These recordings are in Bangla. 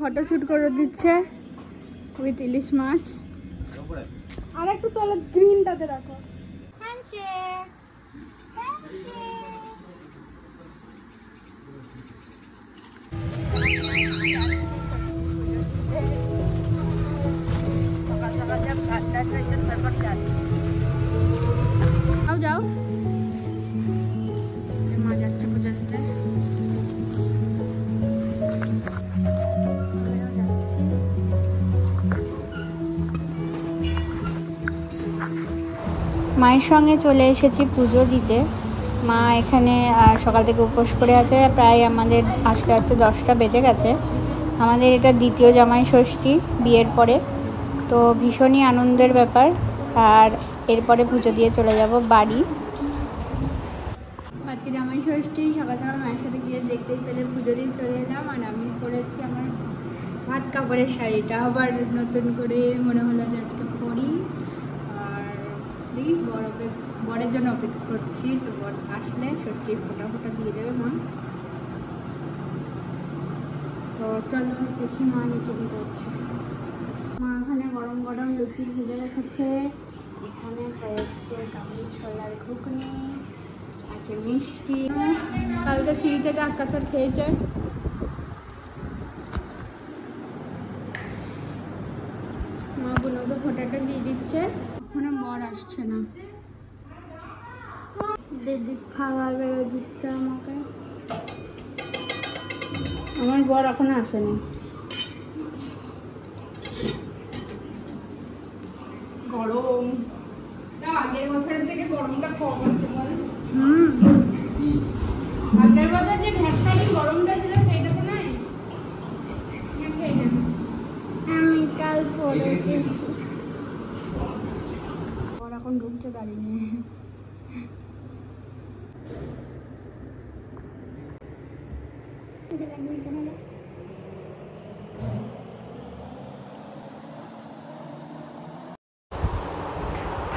ফটোশুট করে দিচ্ছে উইথ ইলিশ মাছ। আর একটু তলে গ্রিনটাতে রাখো। যাও যাও, মা যাচ্ছে পুজো দিতে। মায়ের সঙ্গে চলে এসেছি পুজো দিতে। মা এখানে সকাল থেকে উপোস করে আছে, প্রায় আমাদের আস্তে আস্তে 10টা বেজে গেছে। আমাদের এটা দ্বিতীয় জামাই ষষ্ঠী বিয়ের পরে, তো ভীষণই আনন্দের ব্যাপার। আর এরপরে পুজো দিয়ে চলে যাব বাড়ি। আজকে জামাই ষষ্ঠী, সকাল সকাল মায়ের সাথে গিয়ে দেখতেই পেলে পুজো দিয়ে চলে এলাম। আর আমি পরেছি আমার ভাত কাপড়ের শাড়িটা, আবার নতুন করে মনে হলো যে আজকে পরি। আর দেখি বরের জন্য অপেক্ষা করছি, তো বর আসলে ষষ্ঠীর ফোটা ফোটা দিয়ে দেবে মা। তো চলো দেখি মা নিচে কি করছে। মা এখানে গরম গরম লুচি ভেজে রেখেছে। এখানে হয়েছে কাবলি ছোলার ঘুগনি, আছে মিষ্টি। কালকে সিঁড়ি থেকে আকাশার খেয়েছে। মা বুনোকে ফোটাটা দিয়ে দিচ্ছে। ওখানে বর আসছে না, দিদি খাবার বেড়ে দিচ্ছে আমাকে। আমার বর এখনো আসেনি। গরম আগের বছরের থেকে গরমটা কম আছে বল। আগের বছর যে ভ্যাকসাইন গরমটা ছিল সেটা তো নাই। আমি কাল পরে গেছি। ওর এখন ঢুকছে গাড়ি নিয়ে।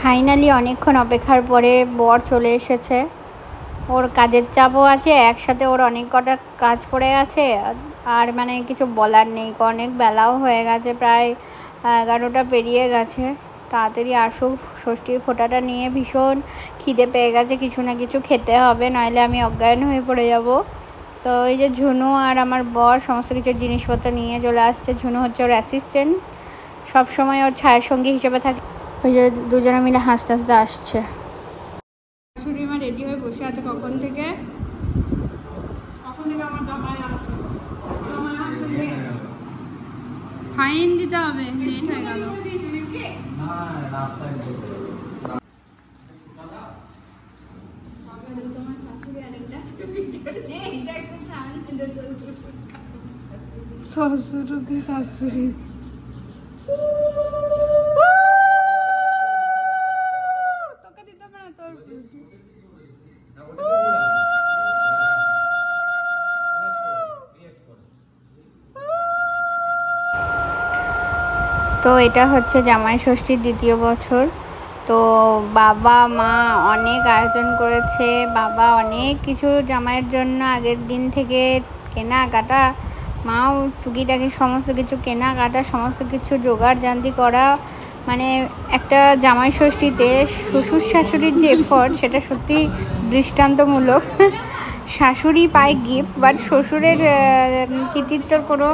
ফাইনালি অনেকক্ষণ অপেক্ষার পরে বর চলে এসেছে। ওর কাজের চাপও আছে, একসাথে ওর অনেক কটা কাজ পড়ে আছে। আর মানে কিছু বলার নেই, অনেক বেলাও হয়ে গেছে, প্রায় 11টা পেরিয়ে গেছে। তাড়াতাড়ি আসুক, ষষ্ঠীর ফোঁটাটা নিয়ে ভীষণ খিদে পেয়ে গেছে, কিছু না কিছু খেতে হবে, নইলে আমি অজ্ঞান হয়ে পড়ে যাব। তো এই যে ঝুনু আর আমার বর সমস্ত কিছু জিনিসপত্র নিয়ে চলে আসছে। ঝুনু হচ্ছে ওর অ্যাসিস্ট্যান্ট, সবসময় ওর ছায়ার সঙ্গী হিসেবে থাকে। ওই যে দুজনে মিলে হাসতে হাসতে আসছে। শাশুড়ি মা রেডি হয়ে বসে আছে কখন থেকে। ফাইন দিতে হবে, লেট হয়ে গেল। শ্বশুর কি শাশুড়ি তোকে দিতে পারে তোর। তো এটা হচ্ছে জামাই ষষ্ঠীর দ্বিতীয় বছর। তো বাবা মা অনেক আয়োজন করেছে। বাবা অনেক কিছু জামাইয়ের জন্য আগের দিন থেকে কেনাকাটা, মাও টুকিটাকি সমস্ত কিছু কেনাকাটা, সমস্ত কিছু জোগাড় জান্তি করা। মানে একটা জামাই ষষ্ঠীতে শ্বশুর শাশুড়ির যে এফর্ট, সেটা সত্যি দৃষ্টান্তমূলক। শাশুড়ি পায় গিফট, বাট শ্বশুরের কৃতিত্বর কোনো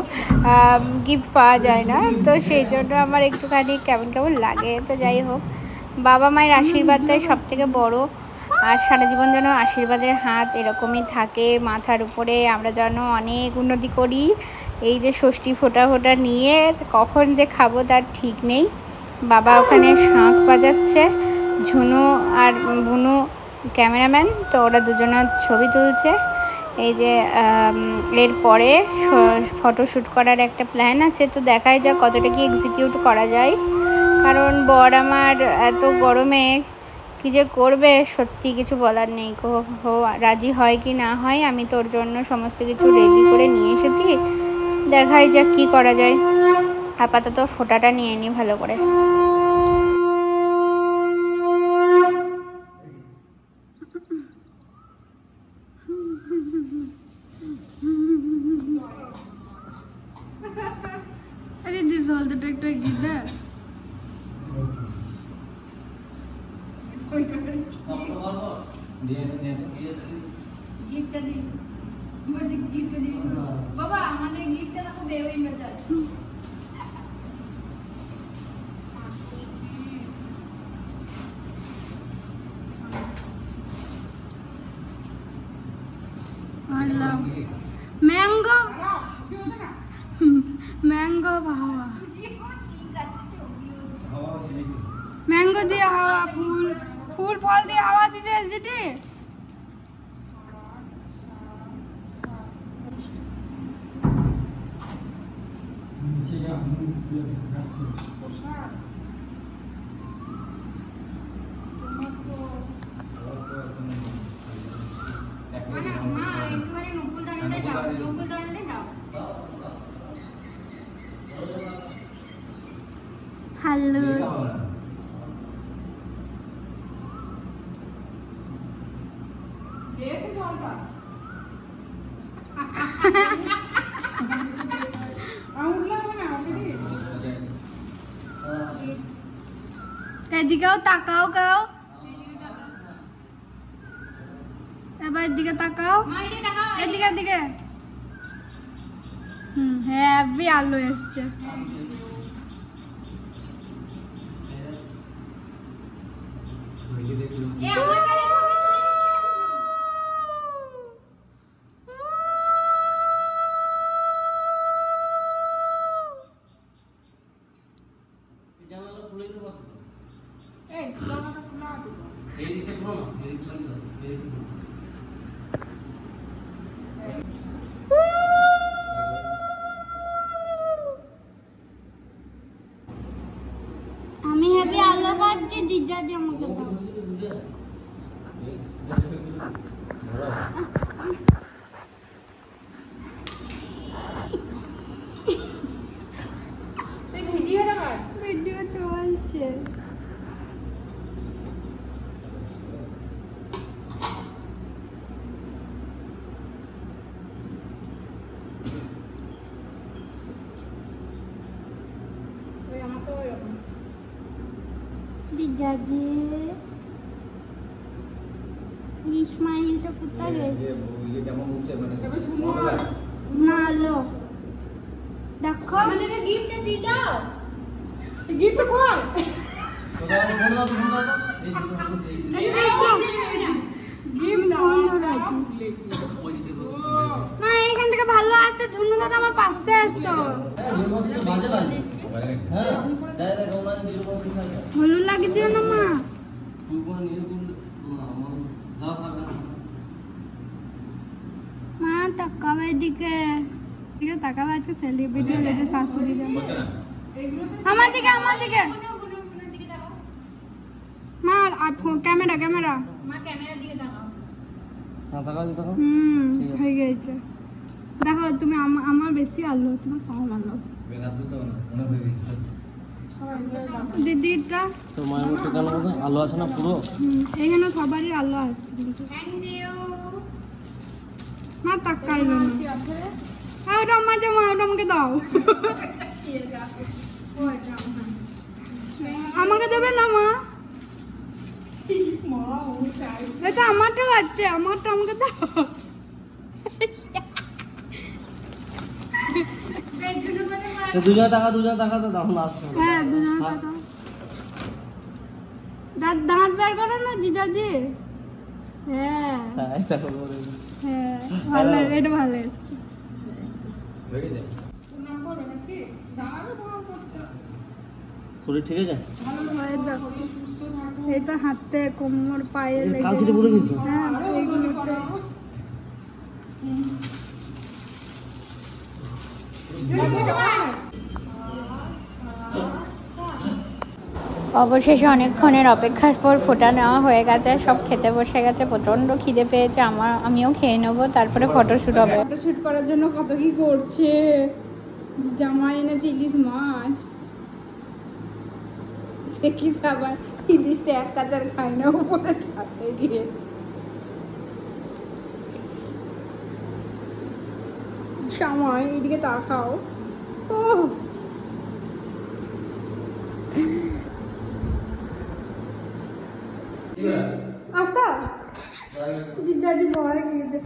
গিফট পাওয়া যায় না। তো সেই জন্য আমার একটুখানি কেমন কেমন লাগে। তো যাই হোক, বাবা মায়ের আশীর্বাদটাই সব থেকে বড়। আর সারা জীবন যেন আশীর্বাদের হাত এরকমই থাকে মাথার উপরে, আমরা যেন অনেক উন্নতি করি। এই যে ষষ্ঠী ফোঁটা ফোঁটা নিয়ে কখন যে খাবো তার ঠিক নেই। বাবা ওখানে শাঁখ বাজাচ্ছে, ঝুনু আর বুনু ক্যামেরাম্যান, তো ওরা দুজনের ছবি তুলছে। এই যে এরপরে ফটোশ্যুট করার একটা প্ল্যান আছে, তো দেখাই যাক কতটা কি এক্সিকিউট করা যায়। কারণ বর আমার এত গরমে কী যে করবে সত্যি কিছু বলার নেই। রাজি হয় কি না হয়, আমি তোর জন্য সমস্ত কিছু রেডি করে নিয়ে এসেছি, দেখাই যাক কী করা যায়। আপাতত ফোঁটাটা নিয়ে নিই ভালো করে। আরে দিস হল দ্যাট একটা গিভ দ্যাট গিফটটা দিন বলছি গিফটটা দিন বাবা আমাদের গিফটটা দেখো baby metal I love mango. Mango হাওয়া ম্যাঙ্গো দিয়ে হাওয়া ফুল ফুল ফল দিয়ে হাওয়া দিতে যেটি হ্যালো এদিকেও তাকাও কাও এবার এদিকে তাকাও এদিকে এদিকে হ্যাপি আলু এসছে আমি হ্যাপি আলু খাচ্ছি দিদা দিয়ে আমাকে দাও ভিডিও চলছে দিদাজি ইসমাইলটা কোথায় গেছে না আলো দেখো আমাদেরকে গিফট দিয়ে দাও গিফট কই না এখান থেকে ভালো আসছে ঝুনু দাদা আমার পাশে আসছো হলুদ লাগিয়ে দিও না মা মা তাকাবে এদিকে এদিকে তাকাবে আজকে সেলিব্রিটি হয়েছে শাশুড়ি আমার দিকে মা ক্যামেরা ক্যামেরা মা ক্যামেরার দিকে তাকাও হয়ে গেছে দেখো তুমি আমার বেশি আলো তোমার কম আলো দিদিটা তো মায়ের মুখে কেন আলো আছে না পুরো এখানে সবারই আলো আসছে কিন্তু থ্যাংক ইউ মা তাকাইলো না ওটা আমাকে আমাকে দাও আমাকে দেবে না মা এটা আমারটাও আছে আমারটা আমাকে দাও দুজনে টাকা তো দাম আসছে হ্যাঁ দুজনে টাকা দাঁত বের করে না দিদাজি হ্যাঁ হ্যাঁ ভালো এটা ভালো এসছে শরীর ঠিক আছে এটা হাতে কোমর পায়ে লেগে কালচিতে পড়ে গেছে হ্যাঁ এইগুলোতে অবশেষে অনেকক্ষণের অপেক্ষার পর ফোটা নেওয়া হয়ে গেছে, সব খেতে বসে গেছে, প্রচণ্ড খিদে পেয়েছে আমিও খেয়ে নেবো, তারপরে ফটোশ্যুট হবে। ফটোশ্যুট করার জন্য কত কি করছে, জামাই এনেছে ইলিশ মাছ, দেখিস আবার ইলিশটা এক কাচার খাই না উপরে ছাড়তে গিয়ে। জামাই এদিকে তাকাও, ও আসা জিজাজি ভয় গিয়েছে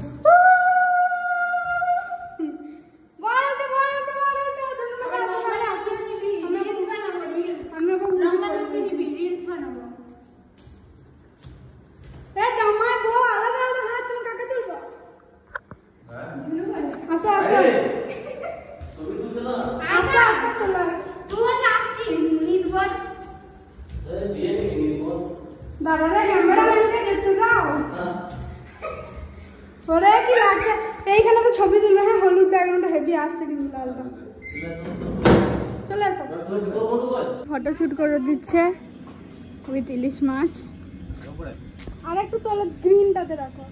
এইখানে তো ছবি তুলবে। হ্যাঁ হলুদ ব্যাকগ্রাউন্ডটা হেভি আসছে কিন্তু লালটা। চলে আসো ফটোশুট করে দিচ্ছে উইথ ইলিশ মাছ। আর একটু তোলো গ্রিনটাতে রাখো।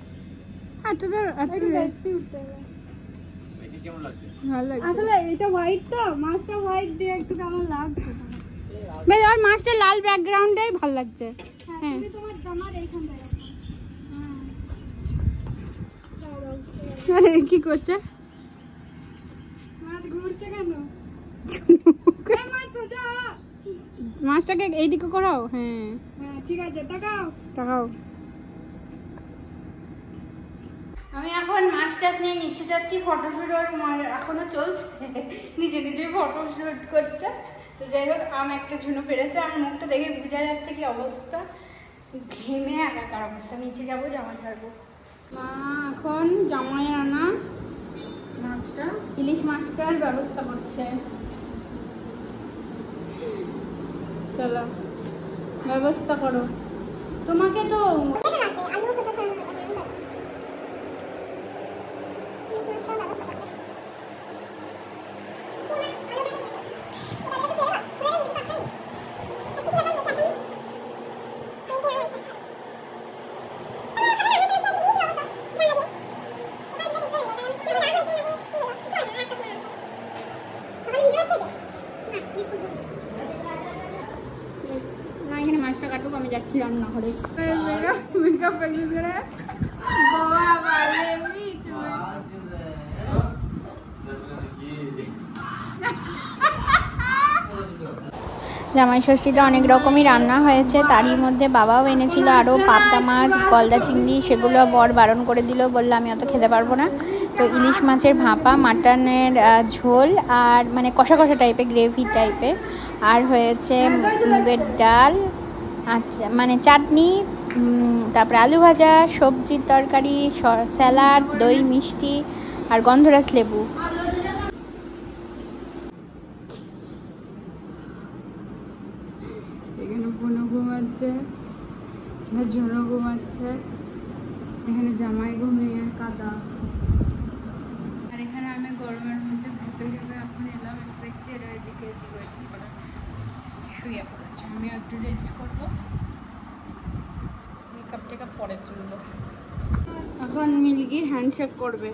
আসলে এটা হোয়াইট তো মাছটা হোয়াইট দিয়ে একটু কেমন লাগছে বেশ। আর মাছটা লাল ব্যাকগ্রাউন্ডটাই ভালো লাগছে। হ্যাঁ তোমার জামার এইখানটায় কি করছে? মাছ ঘুরছে কেন? মাছটাকে এইদিকে করাও। হ্যাঁ হ্যাঁ ঠিক আছে তাকাও তাকাও। আমি এখন মাছ টাছ নিয়ে নিচে যাচ্ছি। ফটোশুট এখনো চলছে, নিজে নিজে ফটোশুট করছে। তো যাই হোক একটা ঝুনো পেরেছে। আমার মুখটা দেখে বোঝা যাচ্ছে কি অবস্থা, ঘেমে একাকার অবস্থা। নিচে যাবো, জামা ছাড়বো। মা এখন জামাই আনা মাছটা, ইলিশ মাছটার ব্যবস্থা করছে। চলো ব্যবস্থা করো। তোমাকে তো এখানে মাছটা কাটুক, আমি যাচ্ছি রান্না করে। মেকআপ প্র্যাকটিস করে গোয়া বালে বিচ জামাই ষষ্ঠীতে অনেক রকমই রান্না হয়েছে। তারই মধ্যে বাবাও এনেছিল আরও পাবদা মাছ, গলদা চিংড়ি। সেগুলো বর বারণ করে দিল, বললো আমি অত খেতে পারবো না। তো ইলিশ মাছের ভাপা, মাটনের ঝোল আর মানে কষা কষা টাইপের, গ্রেভি টাইপের। আর হয়েছে মুগের ডাল, আচ্ছা মানে চাটনি, তারপরে আলু ভাজা, সবজির তরকারি, স্যালাড, দই, মিষ্টি আর গন্ধরাজ লেবু। এখানে বোনও ঘুমাচ্ছে, এখানে ঝোনও ঘুমাচ্ছে, এখানে জামাই ঘুমিয়ে কাদা। আর এখানে আমি গরমের মধ্যে ভেপে ভেপে এখন এলাম। দেখছি এরা এদিকে শুয়ে পড়েছে। আমি একটু রেস্ট করবো, মেকআপ টেকআপ পরে তুলবো। এখন মিলকি হ্যান্ডশেক করবে।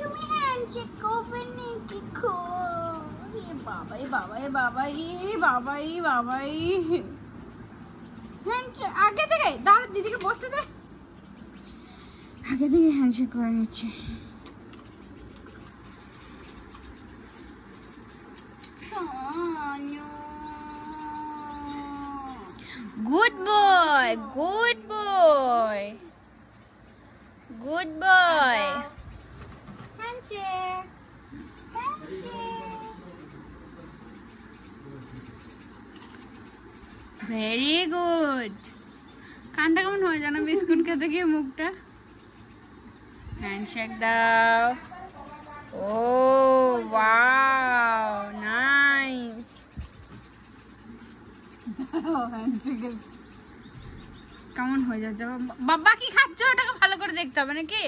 তুমি হ্যান্ডশেক করবে নাকি? বাবাই বাবাই বাবাই বাবাই বাবাই হ্যান্ডশেক আগে থেকে দাঁড়া, দিদিকে বসতে দে। আগে থেকে হ্যান্ডশেক করে নিচ্ছে। Good boy, good boy, good boy. Handshake, handshake. Very good. কানটা কেমন হয়ে জানো বিস্কুট খেতে গিয়ে মুখটা। হ্যান্ডশেক দাও। ও ওয়াও নাইস। কেমন হয়ে যাচ্ছে বাবা? কি খাচ্ছ? ওটাকে ভালো করে দেখতে হবে নাকি?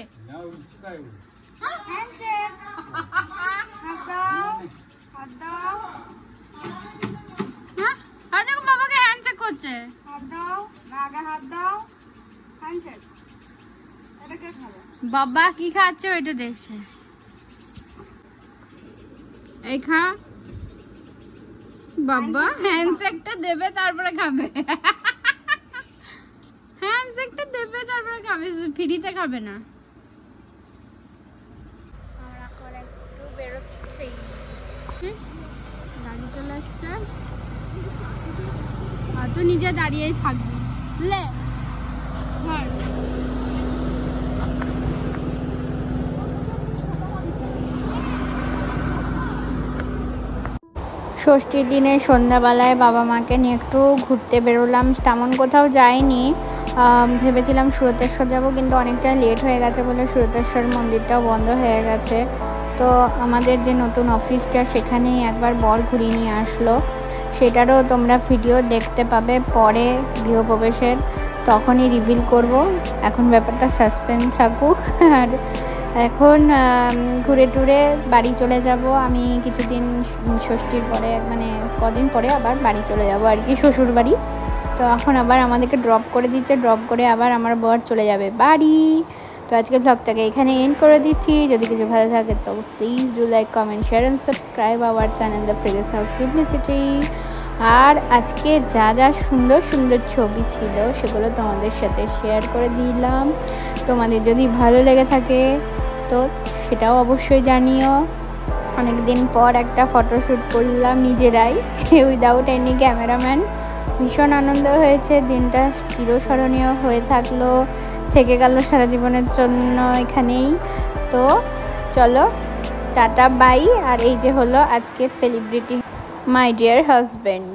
বাবাকে হ্যান্ডশেক করছে। বাবা কি খাচ্ছে ওইটা দেখছে। এই খা বাবা, হ্যান্ডশেকটা দেবে তারপরে খাবে। হ্যান্ডশেকটা দেবে তারপরে খাবে, ফ্রিতে খাবে না। আমরা এখন একটু বেরোচ্ছি। গাড়ি চলে আসছে, আর তো নিজে দাঁড়িয়েই থাকবি। ले ষষ্ঠীর দিনে সন্ধ্যাবেলায় বাবা মাকে নিয়ে একটু ঘুরতে বেরোলাম। তেমন কোথাও যাইনি, ভেবেছিলাম সুরতেশ্বর যাবো, কিন্তু অনেকটা লেট হয়ে গেছে বলে সুরতেশ্বর মন্দিরটাও বন্ধ হয়ে গেছে। তো আমাদের যে নতুন অফিসটা সেখানেই একবার বর ঘুরিয়ে নিয়ে আসলো, সেটারও তোমরা ভিডিও দেখতে পাবে পরে গৃহপ্রবেশের, তখনই রিভিল করব। এখন ব্যাপারটা সাসপেন্স থাকুক। আর এখন ঘুরে টুরে বাড়ি চলে যাব। আমি কিছুদিন ষষ্ঠীর পরে মানে কদিন পরে আবার বাড়ি চলে যাব আর কি, শ্বশুর বাড়ি। তো এখন আবার আমাদেরকে ড্রপ করে দিচ্ছে, ড্রপ করে আবার আমার বর চলে যাবে বাড়ি। তো আজকের ব্লগটাকে এখানে এন্ড করে দিচ্ছি। যদি কিছু ভালো থাকে তো please do like, comment, share and subscribe our channel the fragrance of simplicity. আর আজকে যা যা সুন্দর সুন্দর ছবি ছিল সেগুলো তোমাদের সাথে শেয়ার করে দিলাম। তোমাদের যদি ভালো লেগে থাকে তো সেটাও অবশ্যই জানিও। অনেক দিন পর একটা ফটোশ্যুট করলাম নিজেরাই, উইদাউট এনি ক্যামেরাম্যান। ভীষণ আনন্দ হয়েছে, দিনটা চিরস্মরণীয় হয়ে থাকলো, থেকে গেল সারা জীবনের জন্য এখানেই। তো চলো টাটা বাই। আর এই যে হলো আজকের সেলিব্রিটি, মাই ডিয়ার হাজব্যান্ড।